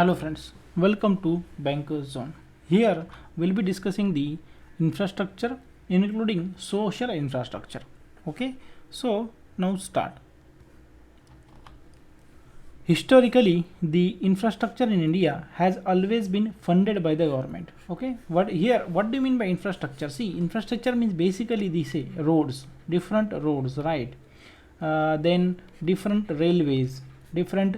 Hello friends, welcome to Bankers Zone. Here we'll be discussing the infrastructure including social infrastructure. Okay, so now start. Historically, the infrastructure in India has always been funded by the government. Okay, what do you mean by infrastructure? See, infrastructure means basically they say roads, different roads, right? Then different railways, different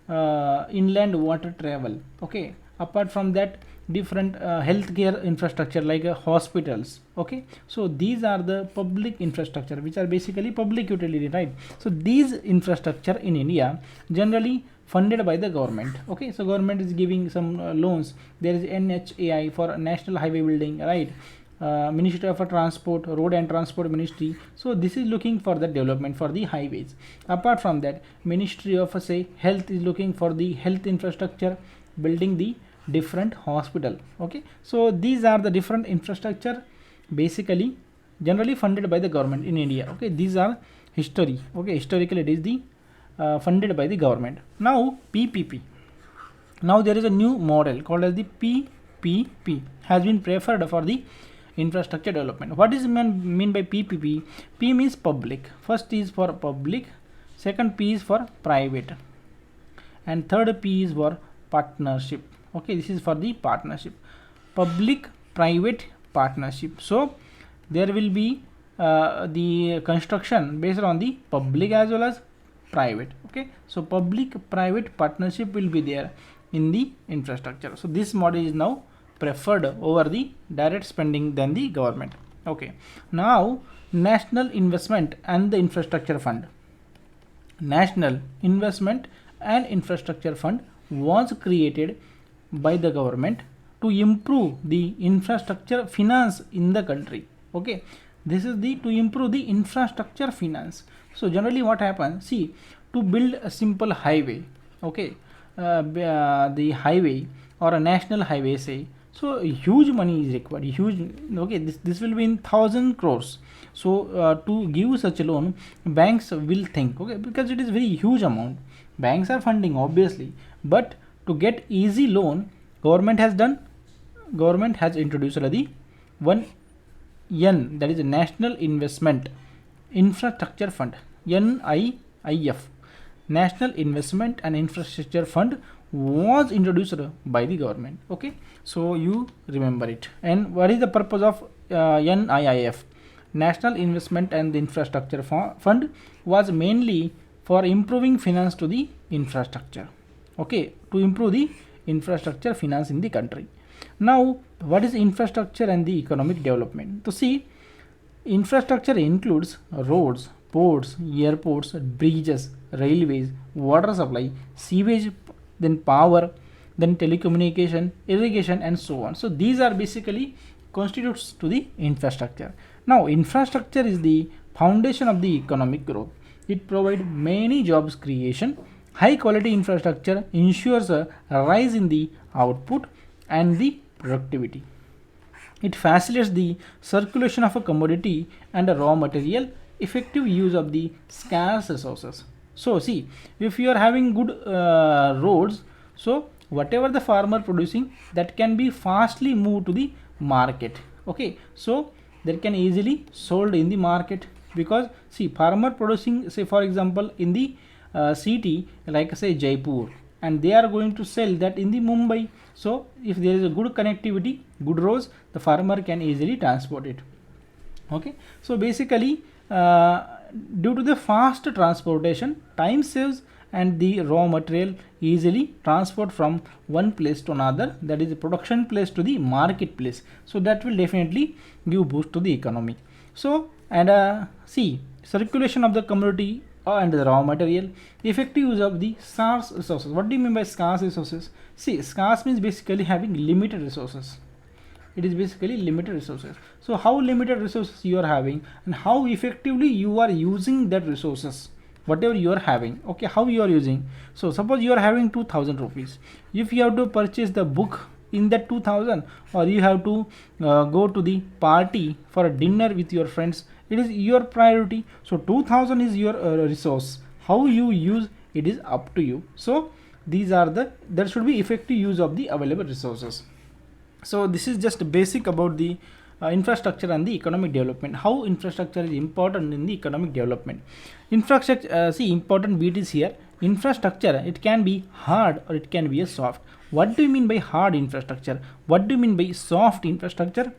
inland water travel. Okay, apart from that, different healthcare infrastructure like hospitals. Okay, so these are the public infrastructure which are basically public utility, right? So these infrastructure in India generally funded by the government. Okay, so government is giving some loans. There is NHAI for national highway building, right? Ministry of Transport, Road and Transport Ministry. So this is looking for the development for the highways. Apart from that, Ministry of Health is looking for the health infrastructure, building the different hospital. Okay, so these are the different infrastructure basically generally funded by the government in India. Okay, these are history. Okay, historically it is the funded by the government. Now PPP. Now there is a new model called as the PPP has been preferred for the infrastructure development. What is mean by PPP? P means public. First is for public, second P is for private, and third P is for partnership. Okay, this is for the partnership, public private partnership. So there will be the construction based on the public as well as private. Okay, so public private partnership will be there in the infrastructure. So this model is now preferred over the direct spending than the government. Okay, now National Investment and the Infrastructure Fund. National Investment and Infrastructure Fund was created by the government to improve the infrastructure finance in the country. Okay, this is the to improve the infrastructure finance. So generally what happens, see, to build a simple highway, okay, the highway or a national highway say, so huge money is required, huge. Okay, this will be in 1,000 crores. So to give such a loan, banks will think, okay, because it is very huge amount, banks are funding obviously, but to get easy loan, government has introduced the one N, that is a National Investment Infrastructure Fund, NIIF. National Investment and Infrastructure Fund was introduced by the government. Okay, so you remember it. And what is the purpose of NIIF? National Investment and Infrastructure Fund was mainly for improving finance to the infrastructure. Okay, to improve the infrastructure finance in the country. Now what is infrastructure and the economic development? To see, infrastructure includes roads, ports, airports, bridges, railways, water supply, sewage, then power, then telecommunication, irrigation, and so on. So these are basically constitutes to the infrastructure. Now infrastructure is the foundation of the economic growth. It provides many jobs creation. High quality infrastructure ensures a rise in the output and the productivity. It facilitates the circulation of a commodity and a raw material, effective use of the scarce resources. So see, if you are having good roads, so whatever the farmer producing, that can be fastly moved to the market. Okay, so that can easily sold in the market, because see, farmer producing, say for example in the city like say Jaipur, and they are going to sell that in the Mumbai. So if there is a good connectivity, good roads, the farmer can easily transport it. Okay, so basically due to the fast transportation, time saves and the raw material easily transport from one place to another, that is the production place to the marketplace. So that will definitely give boost to the economy. So and see, circulation of the commodity and the raw material, effective use of the scarce resources. What do you mean by scarce resources? See, scarce means basically having limited resources. It is basically limited resources. So how limited resources you are having, and how effectively you are using that resources, whatever you are having. Okay, how you are using. So suppose you are having 2,000 rupees. If you have to purchase the book in that 2,000, or you have to go to the party for a dinner with your friends, it is your priority. So 2,000 is your resource. How you use it is up to you. So These are the, there should be effective use of the available resources. So this is just basic about the infrastructure and the economic development, how infrastructure is important in the economic development. Infrastructure, see, important bit is here. Infrastructure, it can be hard or it can be a soft. What do you mean by hard infrastructure? What do you mean by soft infrastructure?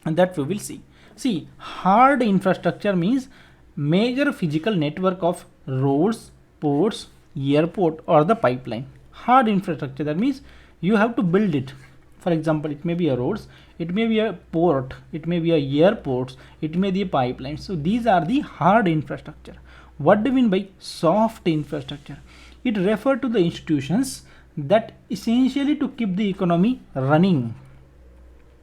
And that we will see. See, hard infrastructure means major physical network of roads, ports, airport or the pipeline. Hard infrastructure, that means you have to build it. For example, it may be a roads, it may be a port, it may be a airports, it may be a pipeline. So these are the hard infrastructure. What do you mean by soft infrastructure? It refers to the institutions that essentially to keep the economy running.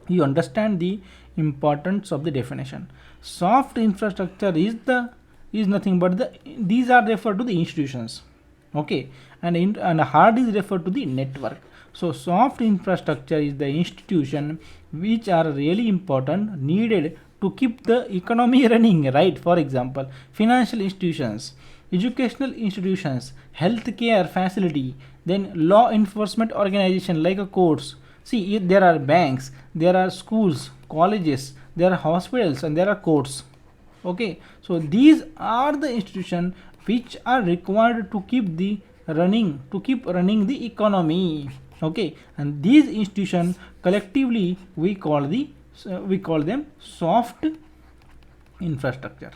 You understand the importance of the definition. Soft infrastructure is nothing but these are referred to the institutions, okay, and hard is referred to the network. So soft infrastructure is the institution which are really important, needed to keep the economy running, right? For example, financial institutions, educational institutions, healthcare facility, then law enforcement organization like a courts. See, there are banks, there are schools, colleges, there are hospitals, and there are courts. Okay, so these are the institutions which are required to keep the running, the economy. Okay, and these institutions collectively we call them soft infrastructure.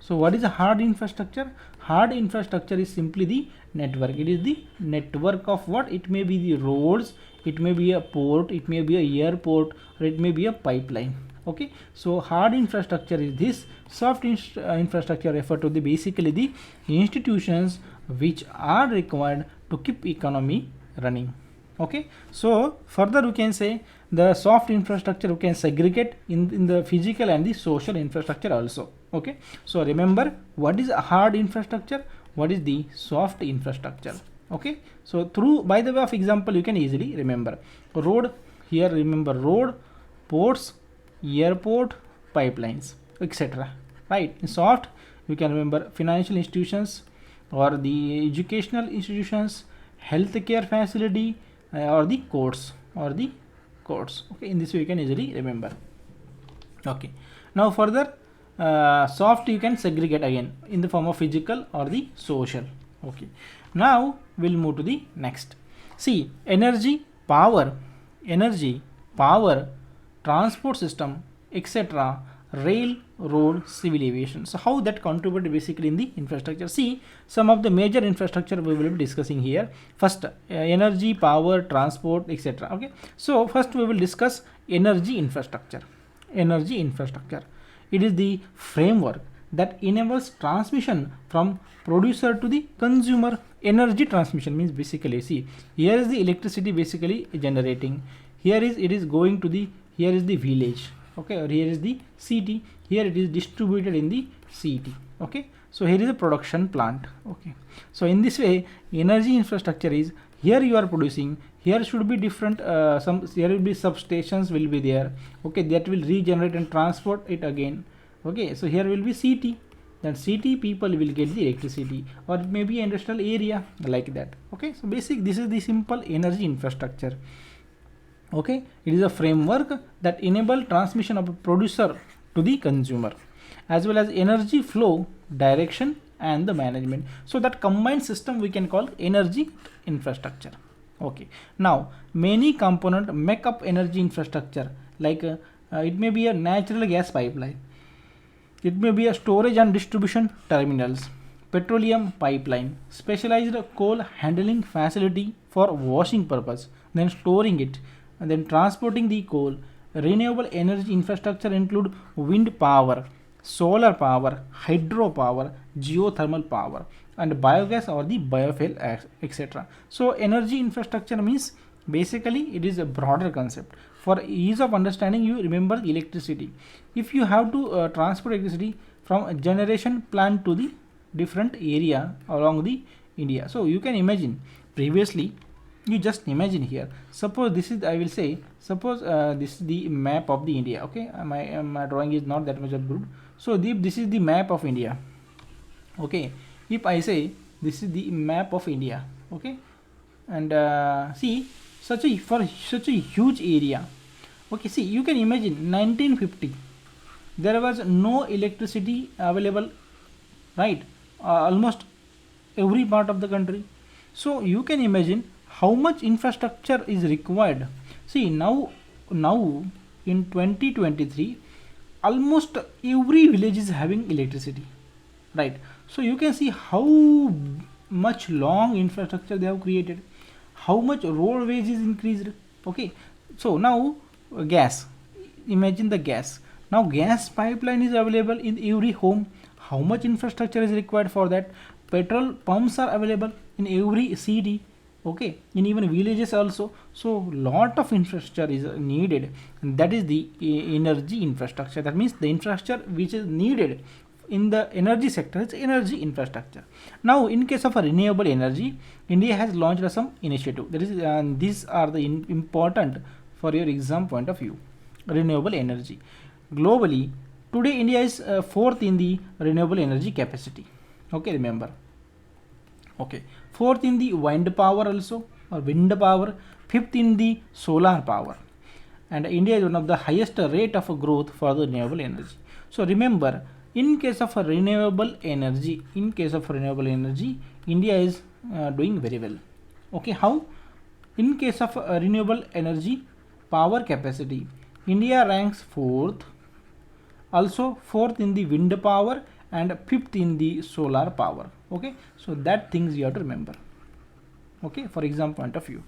So what is a hard infrastructure? Hard infrastructure is simply the network. It is the network of what? It may be the roads, it may be a port, it may be a airport, or it may be a pipeline. Okay, so hard infrastructure is this. Soft infrastructure refer to the basically the institutions which are required to keep economy running. Okay, so further we can say the soft infrastructure we can segregate in the physical and the social infrastructure also. Okay, so remember what is a hard infrastructure, what is the soft infrastructure. Okay, so through by the way of example you can easily remember road. Here remember road, ports, airport, pipelines, etc. Right? In soft you can remember financial institutions or the educational institutions, healthcare facility, or the courts. Okay, in this way you can easily remember. Okay, now further soft you can segregate again in the form of physical or the social. Okay, now we'll move to the next. See, energy, power, transport system, etc., rail, road, civil aviation. So how that contribute basically in the infrastructure? See, some of the major infrastructure we will be discussing here. First, energy, power, transport, etc. Okay, so first we will discuss energy infrastructure. It is the framework that enables transmission from producer to the consumer. Energy transmission means basically, see, here is the electricity basically generating, here is it is going to the, here is the village, okay, or here is the city, here it is distributed in the city. Okay, so here is a production plant. Okay, so in this way energy infrastructure is, here you are producing, here should be different here will be substations will be there, okay, that will regenerate and transport it again. Okay, so here will be city, then city people will get the electricity, or it may be industrial area like that. Okay, so basic, this is the simple energy infrastructure. Okay, it is a framework that enable transmission of a producer to the consumer, as well as energy flow, direction, and the management. So that combined system we can call energy infrastructure. Okay, now many components make up energy infrastructure, like it may be a natural gas pipeline, it may be a storage and distribution terminals, petroleum pipeline, specialized coal handling facility for washing purpose, then storing it, and then transporting the coal. Renewable energy infrastructure include wind power, solar power, hydropower, geothermal power, and biogas or the biofuel, etc. So energy infrastructure means basically it is a broader concept. For ease of understanding, you remember electricity. If you have to transport electricity from a generation plant to the different area along the India, so you can imagine previously, you just imagine here, suppose this is, I will say, suppose this is the map of the India. Okay, my drawing is not that much good, so this is the map of India. Okay, if I say this is the map of India, okay, And see, for such a huge area. Okay, see, you can imagine 1950 there was no electricity available, right? Almost every part of the country. So you can imagine how much infrastructure is required. See, now in 2023 almost every village is having electricity, right? So you can see how much long infrastructure they have created, how much roadways is increased. Okay, so now gas, imagine the gas. Now gas pipeline is available in every home. How much infrastructure is required for that? Petrol pumps are available in every city, okay, in even villages also. So lot of infrastructure is needed, and that is the energy infrastructure. That means the infrastructure which is needed in the energy sector is energy infrastructure. Now in case of a renewable energy, India has launched some initiative. That is these are the important for your exam point of view. Renewable energy globally today India is fourth in the renewable energy capacity. Okay, remember. Okay, fourth in the wind power also, or wind power, fifth in the solar power, and India is one of the highest rate of growth for the renewable energy. So remember, in case of a renewable energy, India is doing very well. Okay, how? In case of renewable energy power capacity, India ranks fourth, also fourth in the wind power and fifth in the solar power. Okay, so that things you have to remember. Okay, for exam point of view,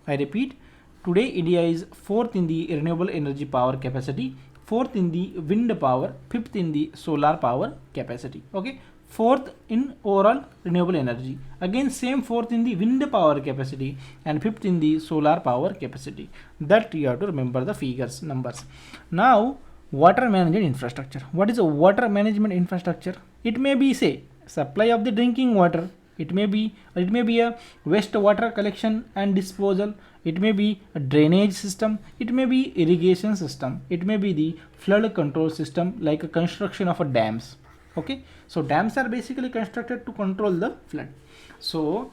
I repeat, today India is fourth in the renewable energy power capacity, fourth in the wind power, fifth in the solar power capacity. Okay, fourth in overall renewable energy, again same fourth in the wind power capacity and fifth in the solar power capacity. That you have to remember the figures, numbers. Now water management infrastructure. What is a water management infrastructure? It may be, say, supply of the drinking water, it may be a wastewater collection and disposal, it may be a drainage system, it may be irrigation system, it may be the flood control system, like a construction of a dams. Okay, so dams are basically constructed to control the flood. So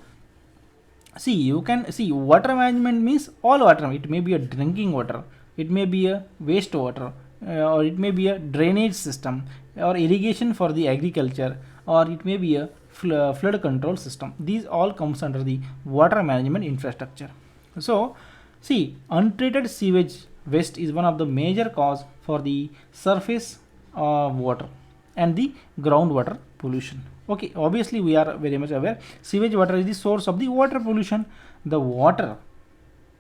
see, you can see water management means all water. It may be a drinking water, it may be a wastewater, or it may be a drainage system, or irrigation for the agriculture, or it may be a flood control system. These all comes under the water management infrastructure. So see, untreated sewage waste is one of the major cause for the surface water and the groundwater pollution. Okay, obviously we are very much aware sewage water is the source of the water pollution. The water,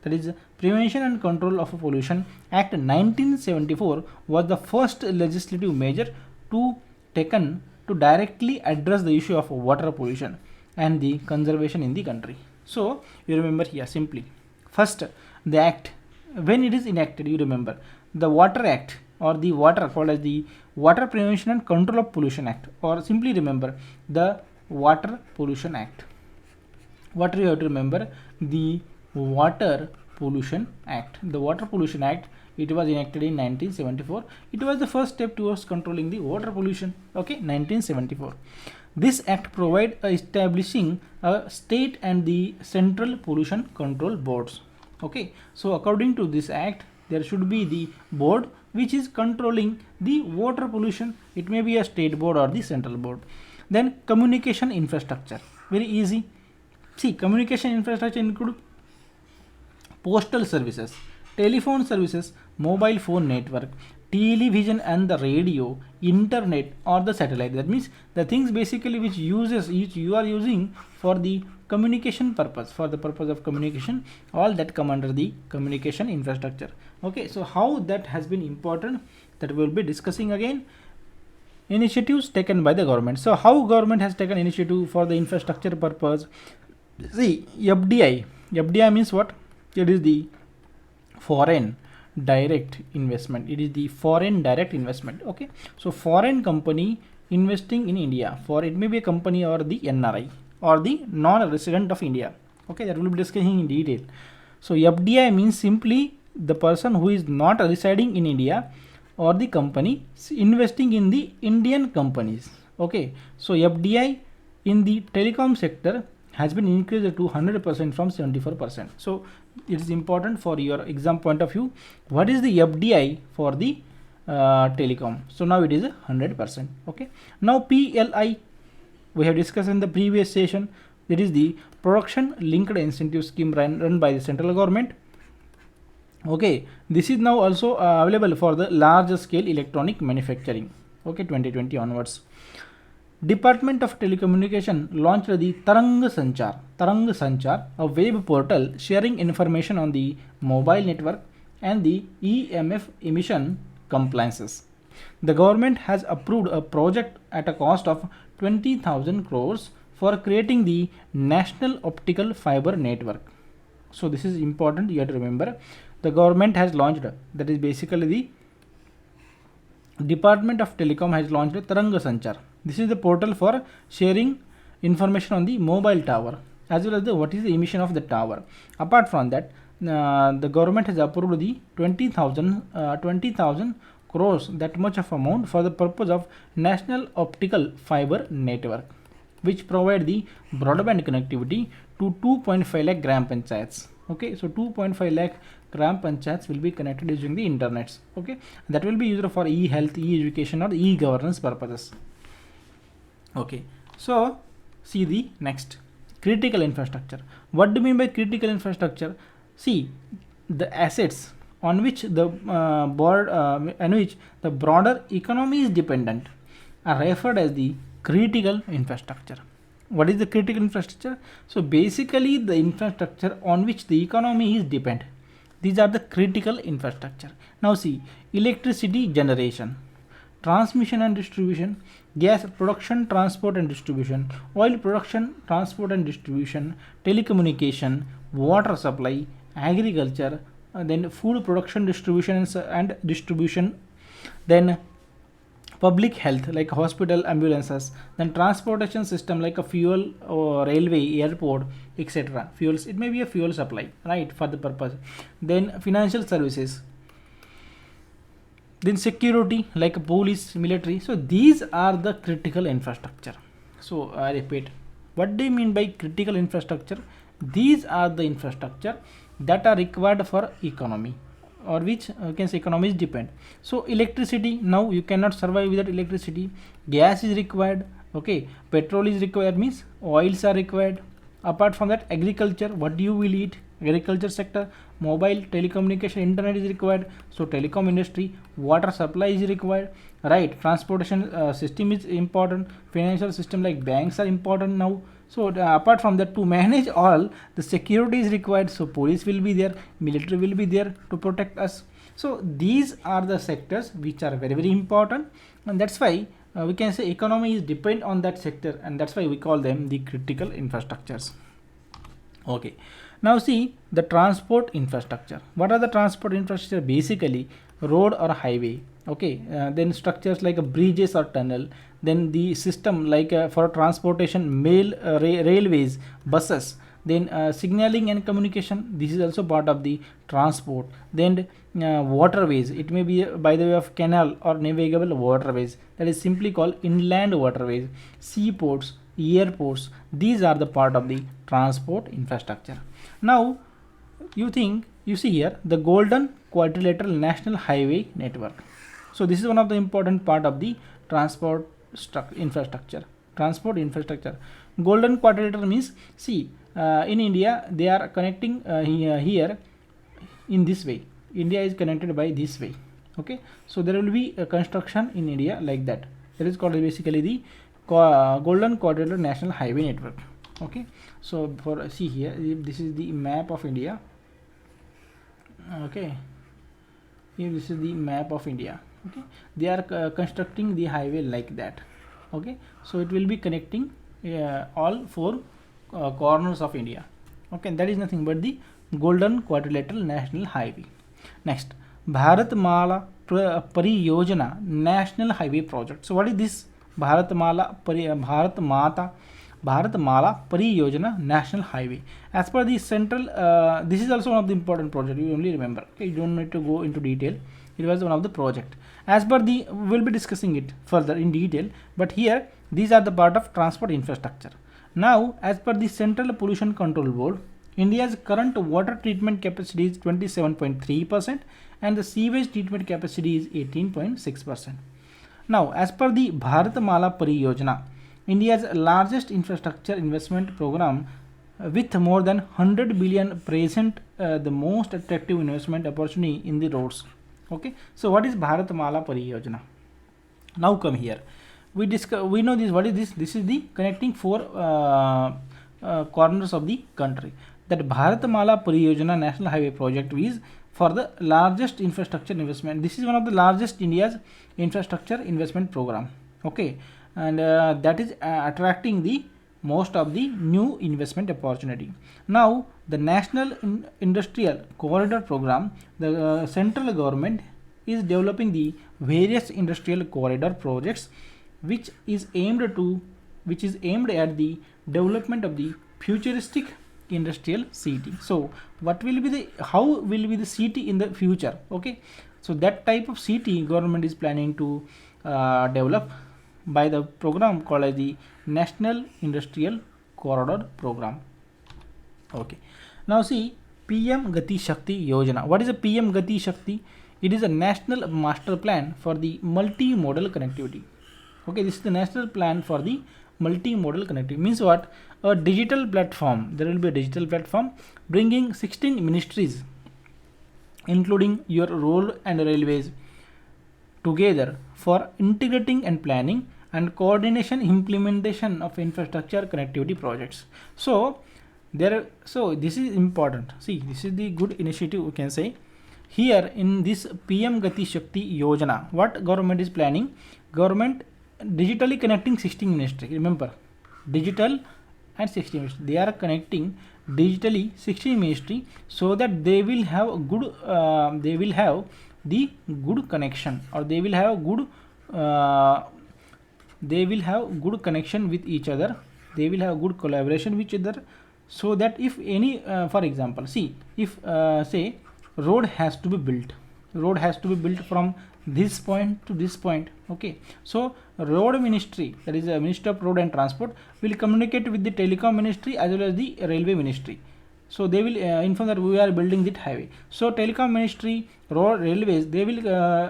that is Prevention and Control of Pollution Act 1974 was the first legislative measure to taken to directly address the issue of water pollution and the conservation in the country. So you remember here simply, first the act, when it is enacted, you remember the Water Act, or the water called as the Water Prevention and Control of Pollution Act, or simply remember the Water Pollution Act. What you have to remember? The Water Pollution Act. The Water Pollution Act, it was enacted in 1974. It was the first step towards controlling the water pollution. Okay, 1974. This act provided establishing a state and the central pollution control boards. Okay, so according to this act, there should be the board which is controlling the water pollution. It may be a state board or the central board. Then communication infrastructure, very easy. See, communication infrastructure include postal services, telephone services, mobile phone network, television and the radio, internet or the satellite. That means the things basically which you are using for the communication purpose, for the purpose of communication, all that come under the communication infrastructure. Okay, so how that has been important, that we will be discussing again. Initiatives taken by the government. So how government has taken initiative for the infrastructure purpose? See, FDI means what? It is the foreign direct investment. It is the foreign direct investment. Okay, so foreign company investing in India, for it may be a company or the NRI or the non-resident of India. Okay, that will be discussing in detail. So FDI means simply the person who is not residing in India, or the company investing in the Indian companies. Okay, so FDI in the telecom sector has been increased to 100% from 74%. So it is important for your exam point of view. What is the FDI for the telecom? So now it is 100%. Okay. Now PLI, we have discussed in the previous session. That is the production linked incentive scheme run by the central government. Okay, this is now also available for the large scale electronic manufacturing. Okay, 2020 onwards. Department of Telecommunication launched the Tarang Sanchar, a web portal sharing information on the mobile network and the EMF emission compliances. The government has approved a project at a cost of 20,000 crores for creating the National Optical Fiber Network. So this is important, you have to remember. The government has launched, that is basically the Department of Telecom has launched Tarang Sanchar. This is the portal for sharing information on the mobile tower as well as what is the emission of the tower. Apart from that, the government has approved the 20,000 crores, that much of amount, for the purpose of National Optical Fiber Network, which provide the broadband connectivity to 2.5 lakh gram panchayats. Okay, so 2.5 lakh gram panchayats will be connected using the internets. Okay, that will be used for e-health, e-education or e-governance purposes. Okay, so see the next, critical infrastructure. What do you mean by critical infrastructure? See, the assets on which the broader economy is dependent are referred as the critical infrastructure. What is the critical infrastructure? So basically the infrastructure on which the economy is dependent. These are the critical infrastructure. Now see, electricity generation, transmission and distribution, gas production, transport and distribution, oil production, transport and distribution, telecommunication, water supply, agriculture, then food production, distribution and distribution, then public health like hospital, ambulances, then transportation system like a fuel or railway, airport, etc. Fuels, it may be a fuel supply, right, for the purpose. Then financial services, then security like police, military. So these are the critical infrastructure. So I repeat, what do you mean by critical infrastructure? These are the infrastructure that are required for economy, or which you can say economy is depend. So electricity, now you cannot survive without electricity. Gas is required. Okay, petrol is required, means oils are required. Apart from that, agriculture, what you will eat, agriculture sector, mobile, telecommunication, internet is required. So telecom industry, water supply is required, right? Transportation system is important. Financial system like banks are important now. So apart from that, to manage all, the security is required. So police will be there, military will be there to protect us. So these are the sectors which are very, very important, and that's why we can say economy is depend on that sector, and that's why we call them the critical infrastructures. Okay, now see the transport infrastructure. What are the transport infrastructure? Basically road or highway. Okay, then structures like bridges or tunnel, then the system like for transportation, railways, buses, then signaling and communication, this is also part of the transport. Then waterways, it may be by the way of canal or navigable waterways, that is simply called inland waterways. Seaports, airports, these are the part of the transport infrastructure. Now you see here the golden quadrilateral national highway network. So this is one of the important part of the transport infrastructure. Golden quadrilateral means, see, in India they are connecting here in this way. India is connected by this way. Okay, so there will be a construction in India like that. That is called basically the golden quadrilateral national highway network. Okay, so for see here, this is the map of India. Okay, here this is the map of India. Okay, they are constructing the highway like that. Okay, so it will be connecting all four corners of India. Okay, that is nothing but the golden quadrilateral national highway. Next, Bharatmala Pariyojana national highway project. So what is this Bharatmala Pariyojana national highway? As per the central, this is also one of the important project. You only remember. Okay, you don't need to go into detail. It was one of the project. As per the, we will be discussing it further in detail, but here these are the part of transport infrastructure. Now, as per the Central Pollution Control Board, India's current water treatment capacity is 27.3% and the sewage treatment capacity is 18.6%. Now, as per the Bharatmala Pariyojana, India's largest infrastructure investment program with more than 100 billion present the most attractive investment opportunity in the roads. Okay, so what is Bharatmala Pariyojana? Now come here. We know this. What is this? This is the connecting four corners of the country. That Bharatmala Pariyojana National Highway Project is for the largest infrastructure investment. This is one of the largest India's infrastructure investment program. Okay, and that is attracting the most of the new investment opportunity. Now, the National Industrial Corridor Program, the central government is developing the various industrial corridor projects, which is aimed at the development of the futuristic industrial city. So, what will be the how will be the city in the future? Okay, so that type of city government is planning to develop by the program called as the National Industrial Corridor Program. Okay, now see PM Gati Shakti Yojana. What is a PM Gati Shakti? It is a national master plan for the multimodal connectivity. Okay, this is the national plan for the multimodal connectivity. Means what? A digital platform. There will be a digital platform bringing 16 ministries, including your road and railways, together for integrating and planning and coordination implementation of infrastructure connectivity projects. So this is important. See, this is the good initiative, we can say. Here in this PM Gati Shakti Yojana, what government is planning? Government digitally connecting 16 ministries. Remember, digital and 16 ministries. They are connecting digitally 16 ministries so that they will have good. They will have the good connection, or they will have good. They will have good connection with each other. They will have good collaboration with each other, so that if any, for example, see, if say road has to be built from this point to this point. Okay, so road ministry, that is a Ministry of Road and Transport, will communicate with the telecom ministry as well as the railway ministry. So they will inform that we are building that highway. So telecom ministry, road, railways, they will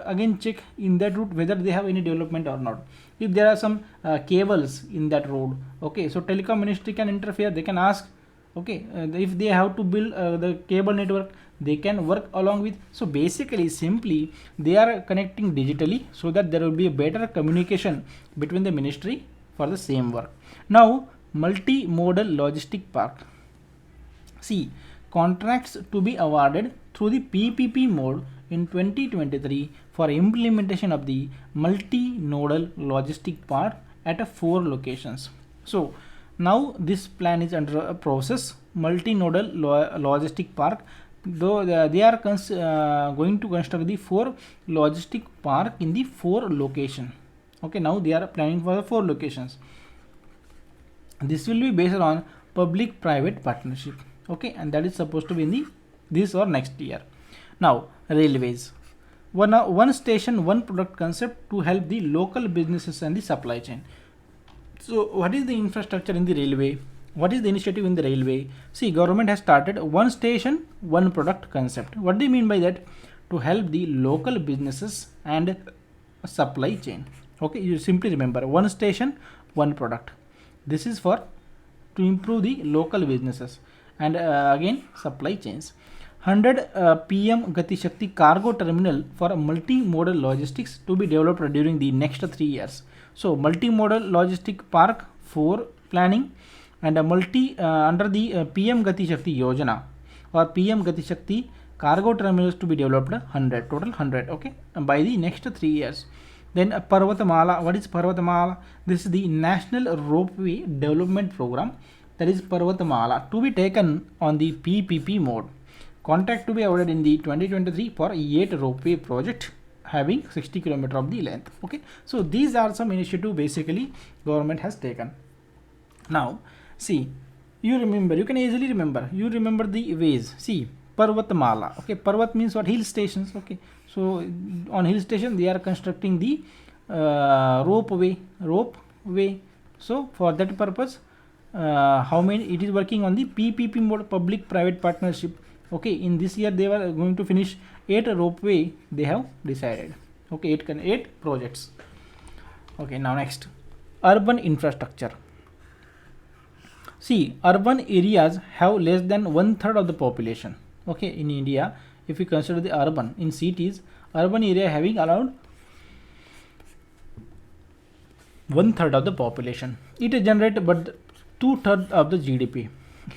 again check in that route whether they have any development or not. If there are some cables in that road, okay, so telecom ministry can interfere. They can ask, okay, if they have to build the cable network, they can work along with. So basically, simply they are connecting digitally so that there will be a better communication between the ministry for the same work. Now, multimodal logistic park. See, contracts to be awarded through the PPP mode in 2023 for implementation of the multimodal logistic park at 4 locations. So now this plan is under a process. Multimodal logistic park, though they are going to construct the 4 logistic park in the 4 location. Okay, now they are planning for the 4 locations. This will be based on public private partnership. Okay, and that is supposed to be in the this or next year. Now railways, one station one product concept to help the local businesses and the supply chain. So what is the infrastructure in the railway? What is the initiative in the railway? See, government has started one station one product concept. What do you mean by that? To help the local businesses and supply chain. Okay, you simply remember one station one product. This is for to improve the local businesses and again supply chains. 100 PM Gati Shakti cargo terminal for multimodal logistics to be developed during the next 3 years. So multimodal logistic park 4 planning, and under the PM Gati Shakti Yojana or PM Gati Shakti cargo terminals to be developed 100, total 100. Okay, by the next 3 years. Then Parvatmala. What is Parvatmala? This is the National Ropeway Development Program, that is Parvatmala, to be taken on the PPP mode. Contract to be awarded in the 2023 for 8 ropeway project having 60 km of the length. Okay, so these are some initiative basically government has taken. Now see, you can easily remember, the ways. See, Parvatmala. Okay, Parvat means what? Hill stations. Okay, so on hill station they are constructing the ropeway. So for that purpose how many it is working on the PPP mode, public private partnership. Okay, in this year they were going to finish 8 ropeway they have decided. Okay, 8 projects. Okay, now next, urban infrastructure. See, urban areas have less than 1/3 of the population. Okay, in India, if we consider the urban, in cities, urban area having around 1/3 of the population. It generates but 2/3 of the GDP.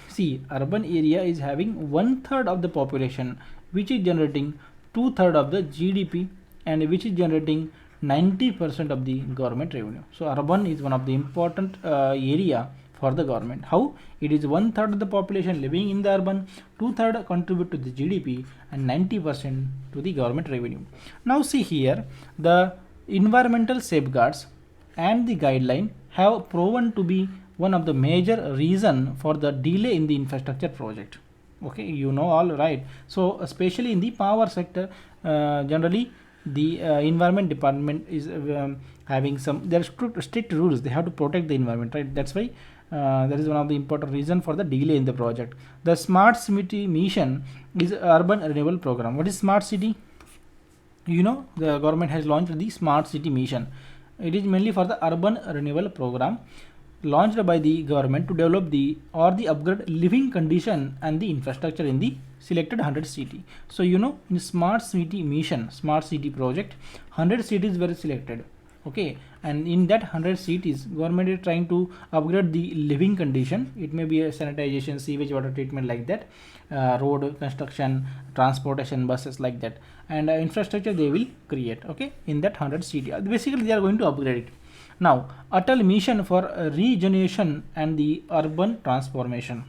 See, urban area is having 1/3 of the population, which is generating 2/3 of the GDP, and which is generating 90% of the government revenue. So urban is one of the important area for the government. How? It is 1/3 of the population living in the urban, 2/3 contribute to the GDP, and 90% to the government revenue. Now see here, the environmental safeguards and the guideline have proven to be one of the major reason for the delay in the infrastructure project. Okay, you know all right. So especially in the power sector, generally the environment department is having some, there are strict rules, they have to protect the environment, right? That's why that is one of the important reason for the delay in the project. The smart city mission is urban renewal program. What is smart city? You know, the government has launched the smart city mission. It is mainly for the urban renewal program launched by the government to develop the upgrade living condition and the infrastructure in the selected 100 city. So you know, in smart city mission, smart city project, 100 cities were selected. Okay, and in that 100 cities, government is trying to upgrade the living condition. It may be a sanitization, sewage water treatment, like that, road construction, transportation, buses, like that, and infrastructure they will create. Okay, in that 100 city, basically they are going to upgrade it. Now, Atal mission for regeneration and the urban transformation.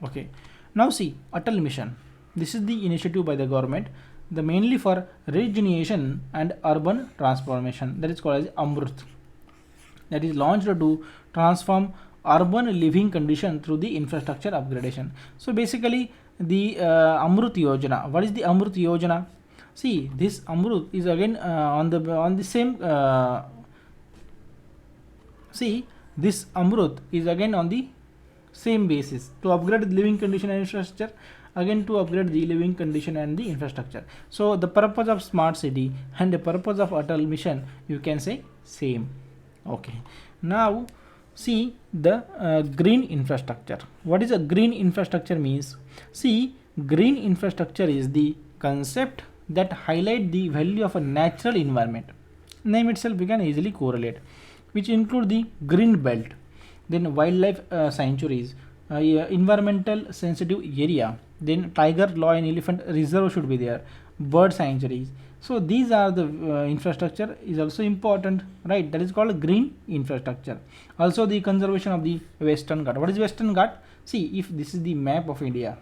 Okay, now see, Atal mission, this is the initiative by the government, the mainly for regeneration and urban transformation, that is called as Amrut, that is launched to transform urban living condition through the infrastructure upgradation. So basically the Amrut Yojana. What is the Amrut Yojana? See, this Amrut is again on the same see, this Amrut is again on the same basis to upgrade the living condition and infrastructure, again to upgrade the living condition and the infrastructure. So the purpose of smart city and the purpose of Atal mission, you can say same. Okay, now see the green infrastructure. What is a green infrastructure means? See, green infrastructure is the concept that highlight the value of a natural environment. Name itself we can easily correlate, which include the green belt, then wildlife sanctuaries, environmental sensitive area, then tiger, lion, elephant reserve should be there, bird sanctuaries. So these are the infrastructure is also important, right? That is called green infrastructure. Also the conservation of the Western Ghat. What is Western Ghat? See, if this is the map of India,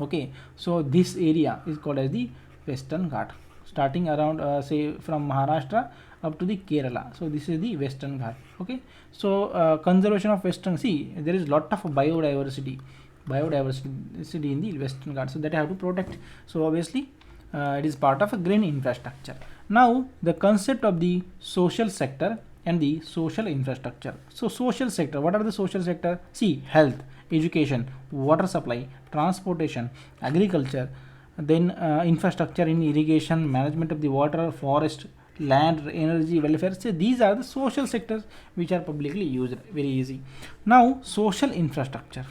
okay, so this area is called as the Western Ghat, starting around say from Maharashtra up to the Kerala. So this is the Western Ghat. Okay, so conservation of Western, see, there is lot of biodiversity in the Western Ghats, so that I have to protect. So obviously it is part of a green infrastructure. Now the concept of the social sector and the social infrastructure. So social sector, what are the social sector? See, health, education, water supply, transportation, agriculture, then infrastructure in irrigation, management of the water, forest, land, energy, welfare. So these are the social sectors which are publicly used, very easy. Now social infrastructure,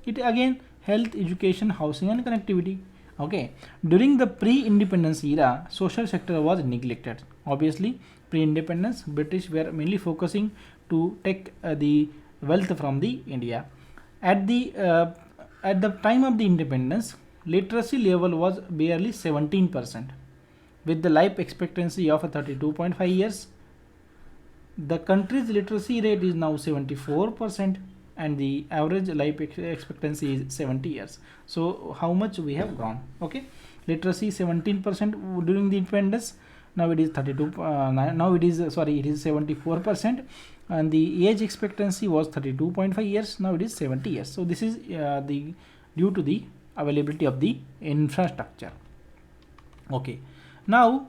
it again health, education, housing and connectivity. Okay, during the pre-independence era, social sector was neglected. Obviously pre-independence, British were mainly focusing to take the wealth from the India. At the time of the independence, literacy level was barely 17%. With the life expectancy of 32.5 years, the country's literacy rate is now 74%, and the average life expectancy is 70 years. So how much we have grown? Okay, literacy 17% during the independence, now it is 32 now it is sorry, it is 74%, and the age expectancy was 32.5 years, now it is 70 years. So this is the due to the availability of the infrastructure. Okay, now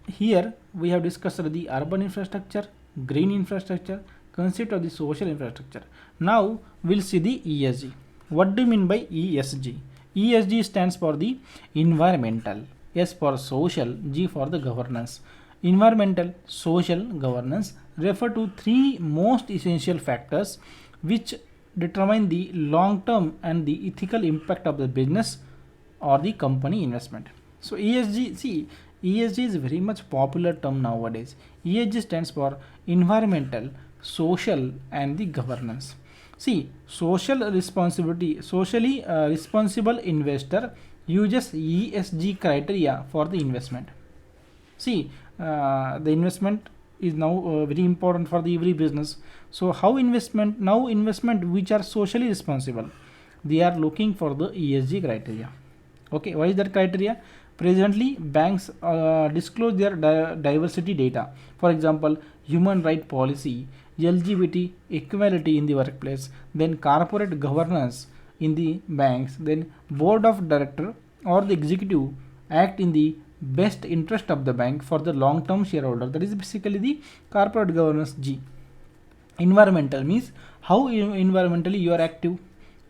here we have discussed the urban infrastructure, green infrastructure, concept of the social infrastructure. Now we'll see the ESG. What do you mean by ESG? ESG stands for the environmental, S for social, G for the governance. Environmental, social, governance refer to three most essential factors which determine the long-term and the ethical impact of the business or the company investment. So ESG, see, ESG is very much popular term nowadays. ESG stands for environmental, social, and the governance. See, social responsibility, socially responsible investor uses ESG criteria for the investment. See, the investment is now very important for the every business. So how investment, now investment which are socially responsible, they are looking for the ESG criteria. Okay, what is that criteria? Presently banks disclose their diversity data, for example human right policy, LGBT equality in the workplace, then corporate governance in the banks, then board of director or the executive act in the best interest of the bank for the long term shareholder. That is basically the corporate governance. G. Environmental means how environmentally you are active,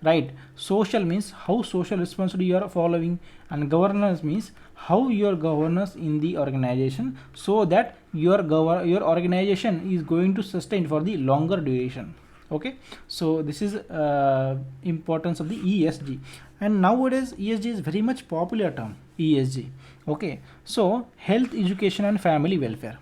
right? Social means how social responsibility you are following, and governance means how your governance in the organization, so that your organization is going to sustain for the longer duration. Okay, so this is importance of the ESG, and nowadays ESG is very much popular term, ESG. Okay, so health, education, and family welfare.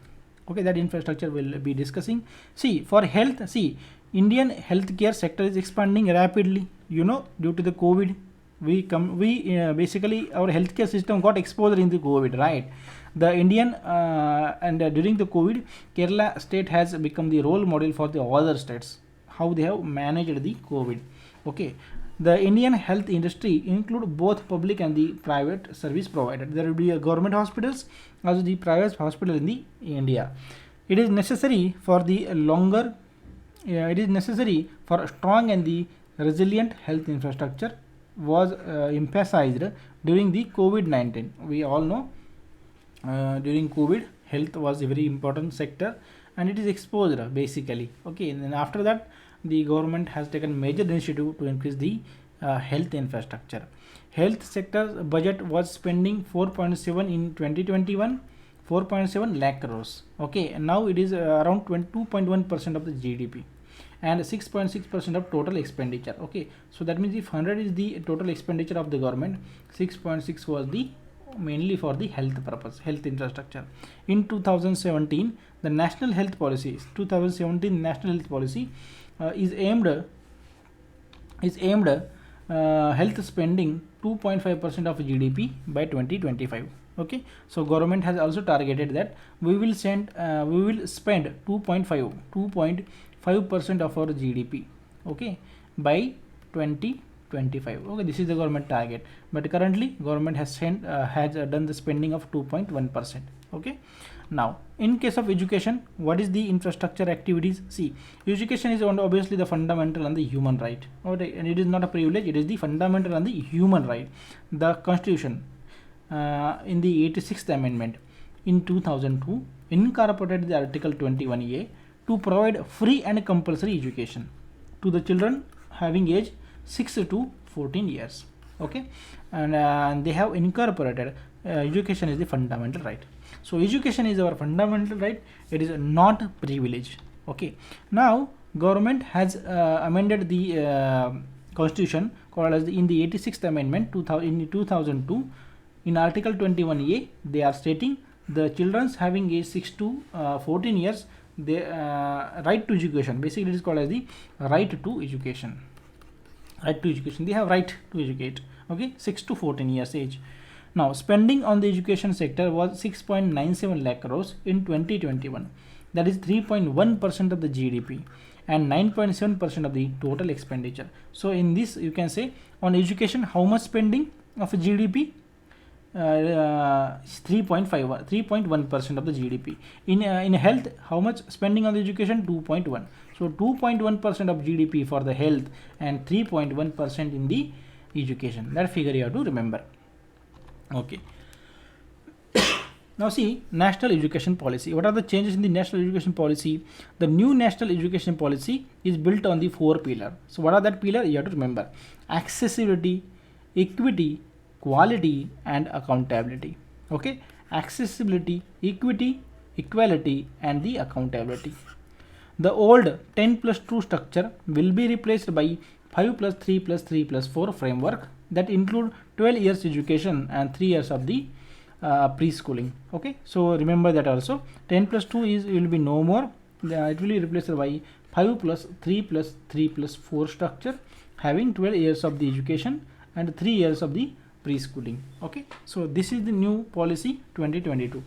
Okay, that infrastructure will be discussing. See, for health, see, Indian healthcare sector is expanding rapidly. You know, due to the COVID, basically our healthcare system got exposed in the COVID, right? The Indian and during the COVID, Kerala state has become the role model for the other states, how they have managed the COVID. Okay, the Indian health industry include both public and the private service provided. There will be a government hospitals as the private hospital in the India. It is necessary for the longer. It is necessary for a strong and the resilient health infrastructure was emphasized during the COVID-19. We all know during COVID, health was a very important sector and it is exposed basically. Okay, and then after that, the government has taken major initiative to increase the health infrastructure. Health sector budget was spending 4.7 in 2021, 4.7 lakh crores. Okay, and now it is around 2.1% of the GDP and 6.6% of total expenditure. Okay, so that means if 100 is the total expenditure of the government, 6.6 was the mainly for the health purpose, health infrastructure. In 2017, the national health policy, 2017 national health policy is aimed health spending 2.5% of GDP by 2025. Okay, so government has also targeted that we will spend 2.5% of our GDP, okay, by 2025. Okay, this is the government target, but currently government has done the spending of 2.1%. Okay, now in case of education, what is the infrastructure activities? See, education is obviously the fundamental and the human right. Okay, and it is not a privilege, it is the fundamental and the human right. The constitution in the 86th amendment in 2002 incorporated the article 21A to provide free and compulsory education to the children having age 6 to 14 years. Okay, and they have incorporated education is the fundamental right. So education is our fundamental right, it is not privilege. Okay, now government has amended the constitution called as in the 86th amendment in 2002. In article 21A, they are stating the children having age 6 to 14 years, they right to education. Basically, it is called as the right to education. Right to education. They have right to educate. Okay, 6 to 14 years age. Now, spending on the education sector was 6.97 lakh crores in 2021. That is 3.1% of the GDP and 9.7% of the total expenditure. So, in this, you can say on education, how much spending of GDP? 3.1% of the GDP. In health, how much spending on the education? 2.1. So 2.1% of GDP for the health and 3.1% in the education. That figure you have to remember. Okay. Now see, national education policy. What are the changes in the national education policy? The new national education policy is built on the 4 pillars. So what are that pillar? You have to remember: accessibility, equity, quality, and accountability. Okay, accessibility, equity, equality, and the accountability. The old 10 plus 2 structure will be replaced by 5 plus 3 plus 3 plus 4 framework that include 12 years education and 3 years of the preschooling. Okay, so remember that also 10 plus 2 is will be no more. It will be replaced by 5 plus 3 plus 3 plus 4 structure having 12 years of the education and 3 years of the preschooling. Okay, so this is the new policy 2022.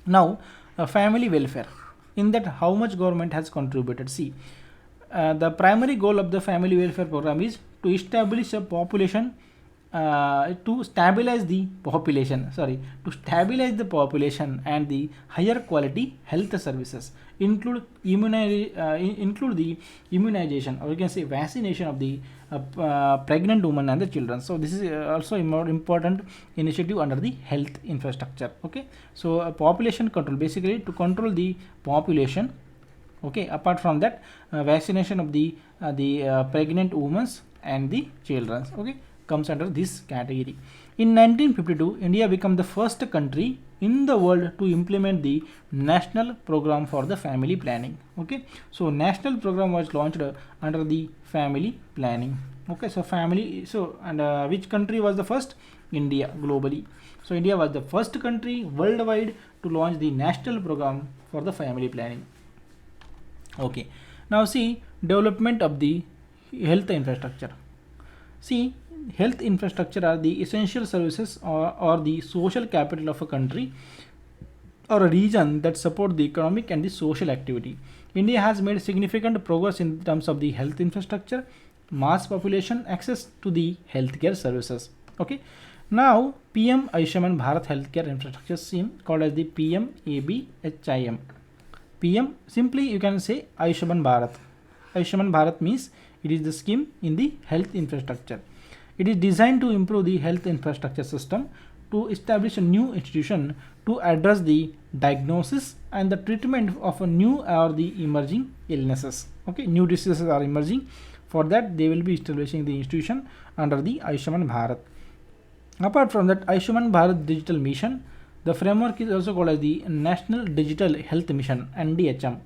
Now family welfare. In that, how much government has contributed? See, the primary goal of the family welfare program is to establish a population, to stabilize the population, and the higher quality health services, include the immunization, or you can say vaccination of the pregnant women and the children. So this is also a more important initiative under the health infrastructure. Okay, so population control, basically to control the population. Okay, apart from that, vaccination of the pregnant women and the children, okay, comes under this category. In 1952, India became the first country in the world to implement the national program for the family planning. Okay, so national program was launched under the family planning. Okay, so which country was the first? India, globally. So India was the first country worldwide to launch the national program for the family planning. Okay, now see, development of the health infrastructure. See, health infrastructure are the essential services or the social capital of a country or a region that support the economic and the social activity. India has made significant progress in terms of the health infrastructure, mass population, access to the healthcare services. Okay, now PM Ayushman Bharat Healthcare Infrastructure Scheme, called as the PMABHIM. PM, simply you can say Ayushman Bharat. Ayushman Bharat means it is the scheme in the health infrastructure. It is designed to improve the health infrastructure system, to establish a new institution to address the diagnosis and the treatment of a new or the emerging illnesses. Okay, new diseases are emerging. For that, they will be establishing the institution under the Ayushman Bharat. Apart from that, Ayushman Bharat Digital Mission, the framework is also called as the National Digital Health Mission, NDHM.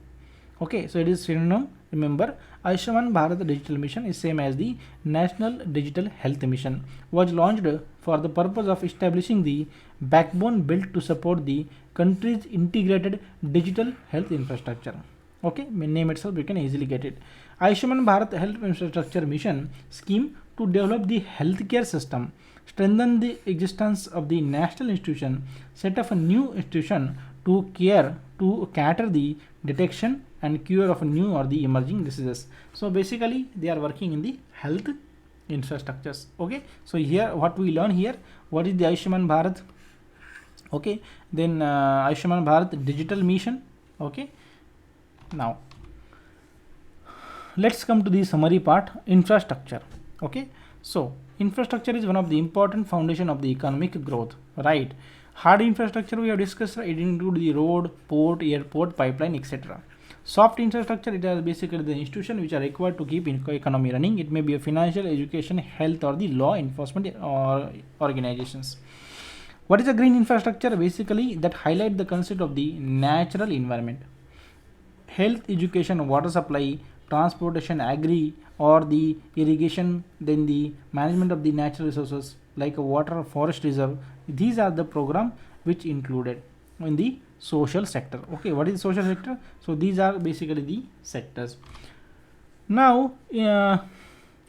Okay, so it is synonym. Remember, Ayushman Bharat Digital Mission is same as the National Digital Health Mission, was launched for the purpose of establishing the backbone built to support the country's integrated digital health infrastructure. Okay, name itself you can easily get it. Ayushman Bharat Health Infrastructure Mission scheme to develop the healthcare system, strengthen the existence of the national institution, set up a new institution to cater the detection and cure of new or the emerging diseases. So basically they are working in the health infrastructures. Okay, so here what we learn here, what is the Ayushman Bharat? Okay, then Ayushman Bharat Digital Mission. Okay, now let's come to the summary part, infrastructure. Okay, so infrastructure is one of the important foundation of the economic growth, right? Hard infrastructure we have discussed, it includes the road, port, airport, pipeline, etc. Soft infrastructure, it is basically the institution which are required to keep economy running. It may be a financial, education, health, or the law enforcement or organizations. What is a green infrastructure? Basically that highlight the concept of the natural environment. Health, education, water supply, transportation, agri or the irrigation, then the management of the natural resources like a water, forest reserve. These are the program which included in the social sector. Okay, what is social sector? So these are basically the sectors. Now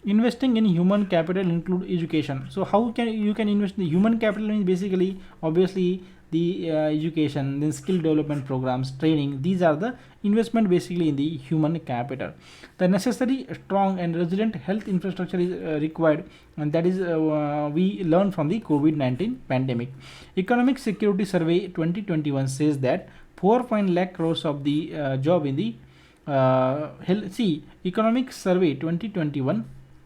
investing in human capital include education. So how can you invest in the human capital? Means basically obviously the education, then skill development programs, training. These are the investment basically in the human capital. The necessary strong and resilient health infrastructure is required, and that is we learn from the COVID-19 pandemic. Economic Security Survey 2021 says that 4.0 lakh crores of the job in the health. See, Economic Survey 2021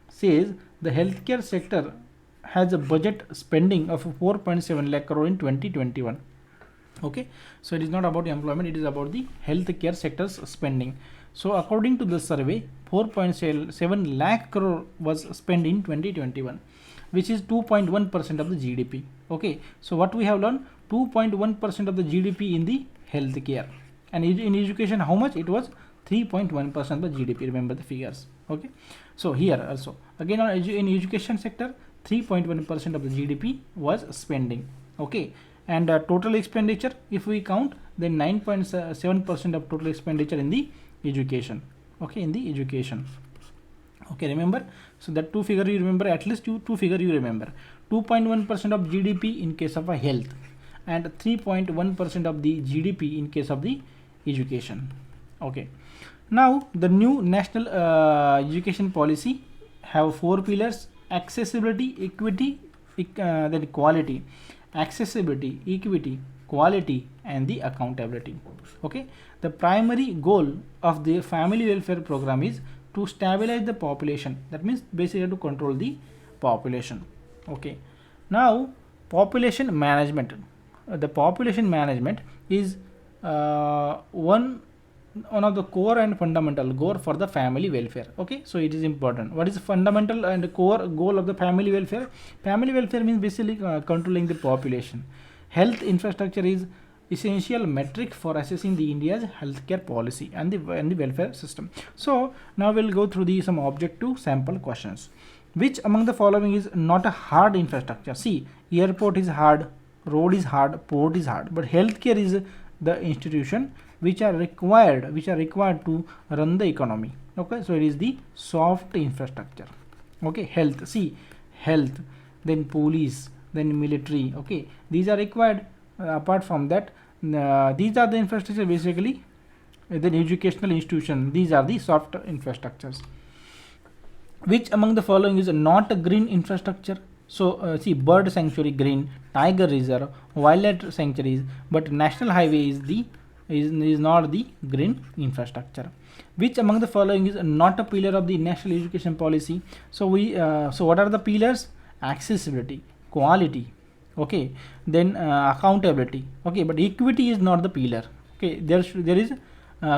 says the healthcare sector has a budget spending of 4.7 lakh crore in 2021. Okay, so it is not about employment, it is about the healthcare sector's spending. So according to the survey, 4.7 lakh crore was spent in 2021, which is 2.1% of the GDP. Okay, so what we have learned, 2.1% of the GDP in the healthcare, and in education how much it was, 3.1% of the GDP. Remember the figures. Okay, so here also again in education sector, 3.1% of the GDP was spending. Okay, and total expenditure if we count, then 9.7% of total expenditure in the education. Okay, in the education. Okay, remember, so that two figure you remember, at least two figure you remember, 2.1% of GDP in case of a health, and 3.1% of the GDP in case of the education. Okay, now the new national education policy have 4 pillars: accessibility, equity, then quality. Accessibility, equity, quality, and the accountability. Okay, the primary goal of the family welfare program is to stabilize the population. That means basically to control the population. Okay, now population management. The population management is one of the core and fundamental goal for the family welfare. Okay, so it is important. What is fundamental and core goal of the family welfare? Family welfare means basically controlling the population. Health infrastructure is essential metric for assessing the India's healthcare policy and the welfare system. So now we'll go through the some objective sample questions. Which among the following is not a hard infrastructure? See, airport is hard, road is hard, port is hard, but healthcare is the institution which are required to run the economy. Okay, so it is the soft infrastructure. Okay, health, see, health, then police, then military. Okay, these are required. Apart from that, these are the infrastructure basically. Then educational institution, these are the soft infrastructures. Which among the following is not a green infrastructure? So see, bird sanctuary green, tiger reserve, wildlife sanctuaries, but national highway is not the green infrastructure. Which among the following is not a pillar of the national education policy? So so what are the pillars? Accessibility, quality, okay, then accountability. Okay, but equity is not the pillar. Okay, there is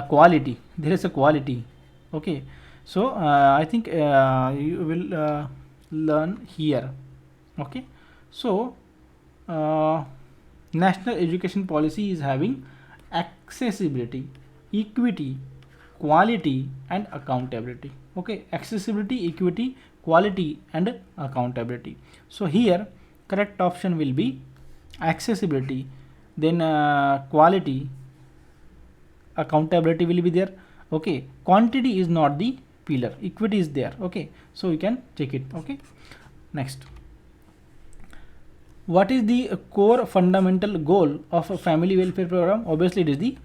quality, there is a quality. Okay, so I think you will learn here. Okay, so national education policy is having accessibility, equity, quality, and accountability. Okay, accessibility, equity, quality, and accountability. So here correct option will be accessibility, then quality, accountability will be there. Okay, quantity is not the pillar, equity is there. Okay, so you can check it. Okay, next, what is the core fundamental goal of a family welfare program? Obviously it is the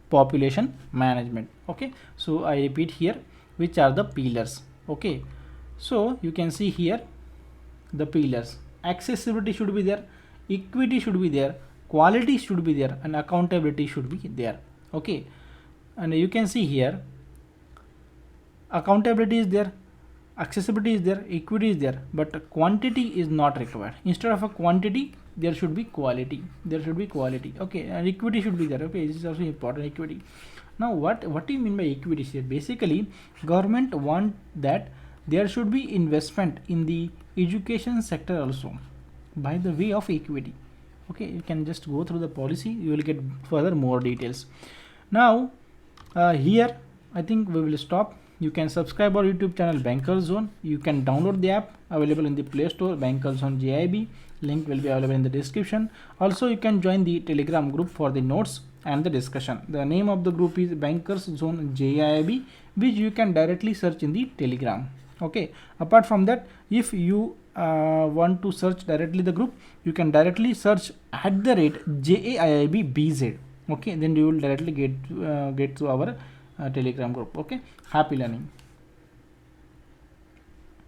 population management. Okay, so I repeat here, which are the pillars. Okay, so you can see here the pillars: accessibility should be there, equity should be there, quality should be there, and accountability should be there. Okay, and you can see here accountability is there, accessibility is there, equity is there, but quantity is not required. Instead of a quantity, there should be quality. Okay, and equity should be there. Okay, this is also important, equity. Now what do you mean by equity here? Basically, government want that there should be investment in the education sector also by the way of equity. Okay, you can just go through the policy, you will get further more details. Now here I think we will stop. You can subscribe our YouTube channel Banker Zone. You can download the app available in the Play Store, Banker Zone JAIIB. Link will be available in the description. Also, you can join the Telegram group for the notes and the discussion. The name of the group is Bankers Zone JAIIB, which you can directly search in the Telegram. Okay. Apart from that, if you want to search directly the group, you can directly search @JAIIBBZ. Okay, then you will directly get to our Telegram group. Okay, happy learning.